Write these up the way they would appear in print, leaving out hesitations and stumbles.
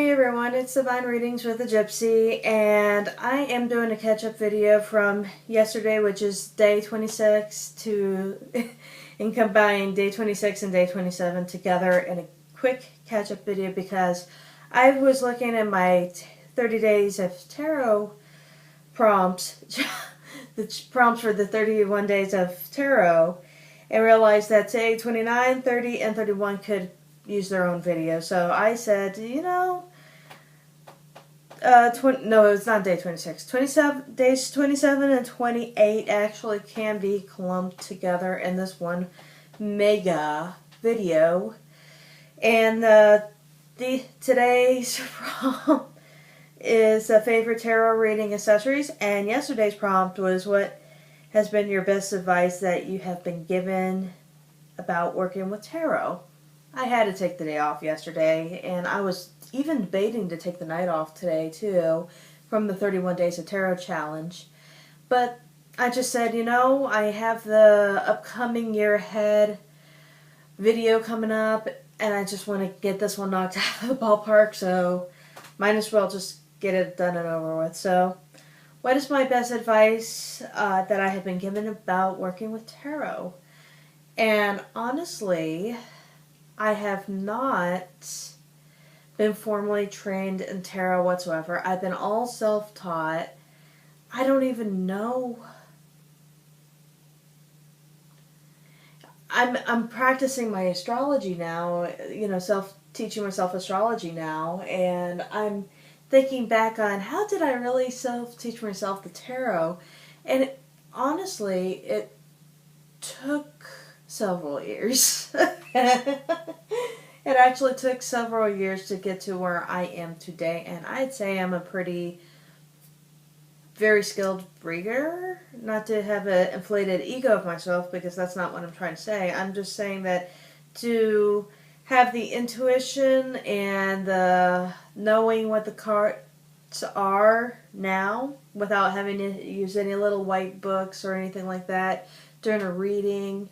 Hey everyone, it's Divine Readings with the Gypsy, and I am doing a catch-up video from yesterday, which is day 26, and combine day 26 and day 27 together in a quick catch-up video because I was looking at my 30 days of tarot prompts, the prompts for the 31 days of tarot, and realized that day 29, 30, and 31 could use their own video. So I said, no, it's not day 26. 27, days 27 and 28 actually can be clumped together in this one mega video. And today's prompt is favorite tarot reading accessories, and yesterday's prompt was what has been your best advice that you have been given about working with tarot. I had to take the day off yesterday, and I was even debating to take the night off today too from the 31 Days of Tarot challenge. But I just said, I have the upcoming year ahead video coming up, and I just want to get this one knocked out of the ballpark, so might as well just get it done and over with. So, what is my best advice that I have been given about working with tarot? And honestly, I have not been formally trained in tarot whatsoever. I've been all self-taught. I don't even know. I'm practicing my astrology now, teaching myself astrology now, and I'm thinking back on how did I really self-teach myself the tarot? And honestly, it took several years. It actually took several years to get to where I am today, and I'd say I'm a very skilled reader. Not to have an inflated ego of myself, because that's not what I'm trying to say. I'm just saying that to have the intuition and the knowing what the cards are now, without having to use any little white books or anything like that during a reading,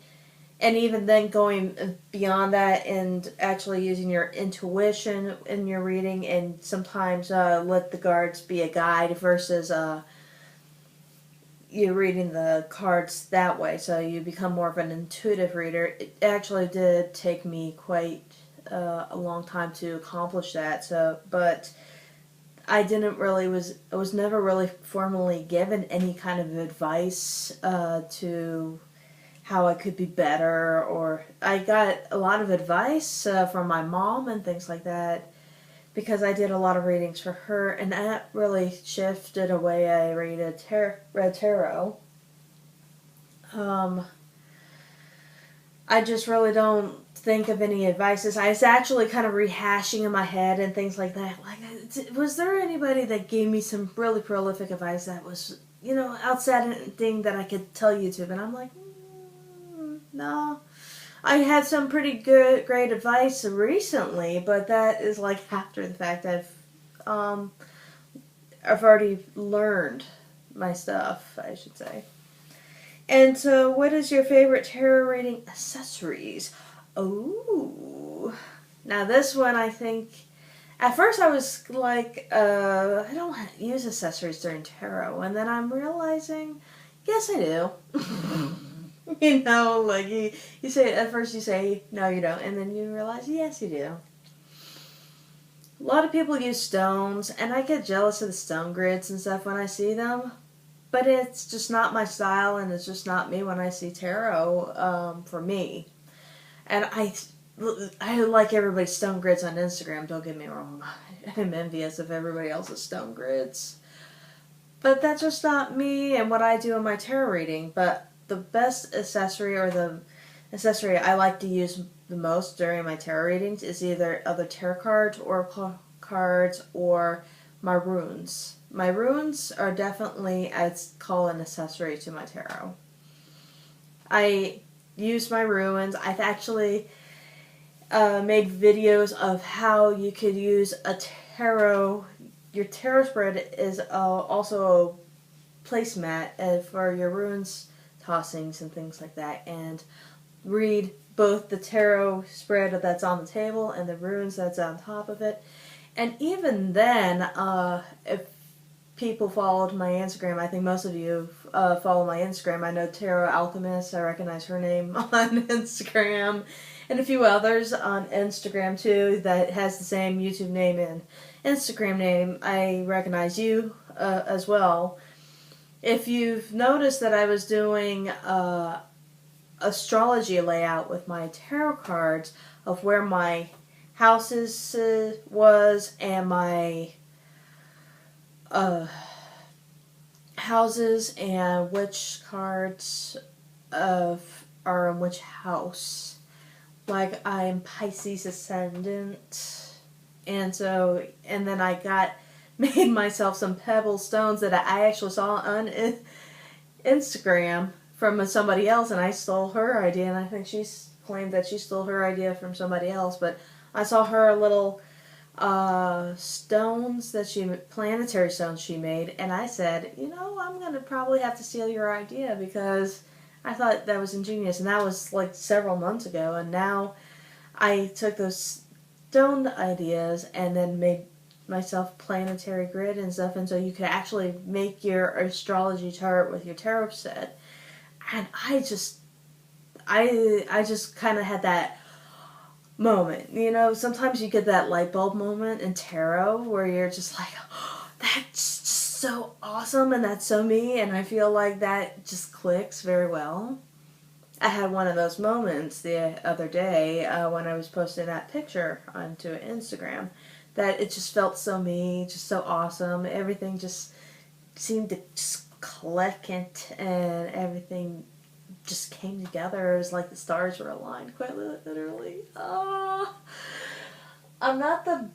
and even then going beyond that and actually using your intuition in your reading, and sometimes let the cards be a guide versus you reading the cards that way, so you become more of an intuitive reader. It actually did take me quite a long time to accomplish that. But I was never really formally given any kind of advice to how I could be better, or I got a lot of advice from my mom and things like that, because I did a lot of readings for her, and that really shifted a way I read tarot. I just really don't think of any advices. I was actually kind of rehashing in my head and things like that. Like, was there anybody that gave me some really prolific advice that was, outstanding that I could tell you to? And I'm like, no. I had some pretty great advice recently, but that is like after the fact. I've already learned my stuff, I should say. And so, what is your favorite tarot reading accessories? Oh, now this one, I think, at first I was like, I don't use accessories during tarot, and then I'm realizing, yes I do. You say, at first you say, no you don't, and then you realize, yes you do. A lot of people use stones, and I get jealous of the stone grids and stuff when I see them, but it's just not my style, and it's just not me when I see tarot, for me. And I like everybody's stone grids on Instagram, don't get me wrong. I'm envious of everybody else's stone grids. But that's just not me and what I do in my tarot reading. But the best accessory, or the accessory I like to use the most during my tarot readings, is either other tarot cards, oracle cards, or my runes. My runes are definitely, I'd call, an accessory to my tarot. I use my runes. I've actually made videos of how you could use a tarot. Your tarot spread is also a placemat for your runes tossings and things like that, and read both the tarot spread that's on the table and the runes that's on top of it. And even then, if people followed my Instagram, I think most of you follow my Instagram. I know Tarot Alchemist, I recognize her name on Instagram, and a few others on Instagram too that has the same YouTube name and Instagram name. I recognize you as well. If you've noticed that I was doing astrology layout with my tarot cards of where my houses was and my houses and which cards are in which house. Like I'm Pisces ascendant, and then I made myself some pebble stones that I actually saw on Instagram from somebody else, and I stole her idea, and I think she's claimed that she stole her idea from somebody else, but I saw her little stones planetary stones she made, and I said, I'm going to probably have to steal your idea because I thought that was ingenious, and that was like several months ago, and now I took those stone ideas and then made myself planetary grid and stuff, and so you could actually make your astrology chart with your tarot set, and I just kind of had that moment. Sometimes you get that light bulb moment in tarot where you're just like, oh, that's just so awesome and that's so me, and I feel like that just clicks very well. I had one of those moments the other day when I was posting that picture onto Instagram, that it just felt so me, just so awesome. Everything just seemed to just click, and everything just came together. It was like the stars were aligned, quite literally. Oh, I'm not the...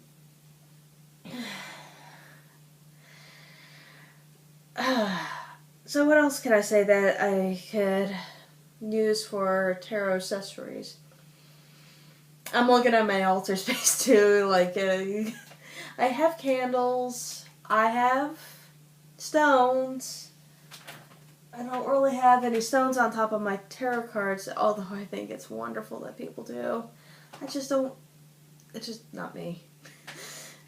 So what else could I say that I could use for tarot accessories? I'm looking at my altar space too. Like, I have candles. I have stones. I don't really have any stones on top of my tarot cards, although I think it's wonderful that people do. I just don't... It's just not me.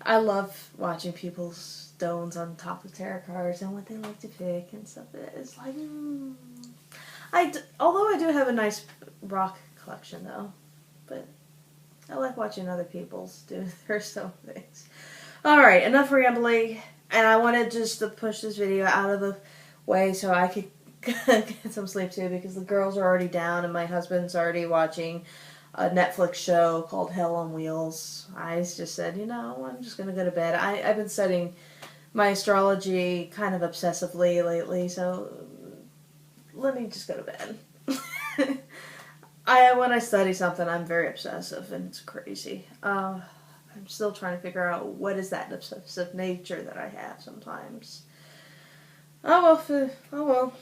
I love watching people's stones on top of tarot cards and what they like to pick and stuff. It's like... Although I do have a nice rock collection, though. But I like watching other people's do their stone things. Alright, enough rambling. And I wanted just to push this video out of the way so I could get some sleep too, because the girls are already down and my husband's already watching a Netflix show called Hell on Wheels. I just said, I'm just going to go to bed. I've been studying my astrology kind of obsessively lately, so let me just go to bed. When I study something, I'm very obsessive, and it's crazy. I'm still trying to figure out what is that obsessive nature that I have sometimes. Oh well.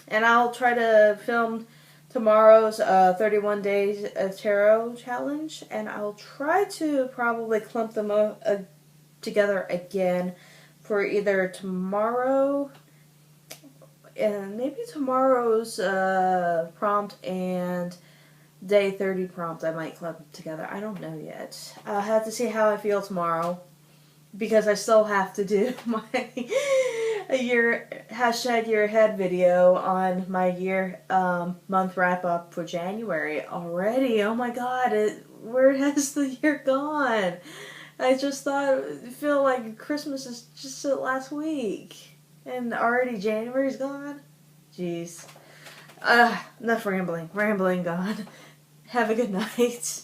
And I'll try to film tomorrow's 31 days tarot challenge, and I'll try to probably clump them together again for either tomorrow and maybe tomorrow's prompt and day 30 prompt. I might clump together. I don't know yet. I'll have to see how I feel tomorrow, because I still have to do my year ahead video on my year month wrap up for January already. Oh my god, where has the year gone? I just feel like Christmas is just last week and already January's gone. Jeez. Enough rambling. Rambling gone. Have a good night.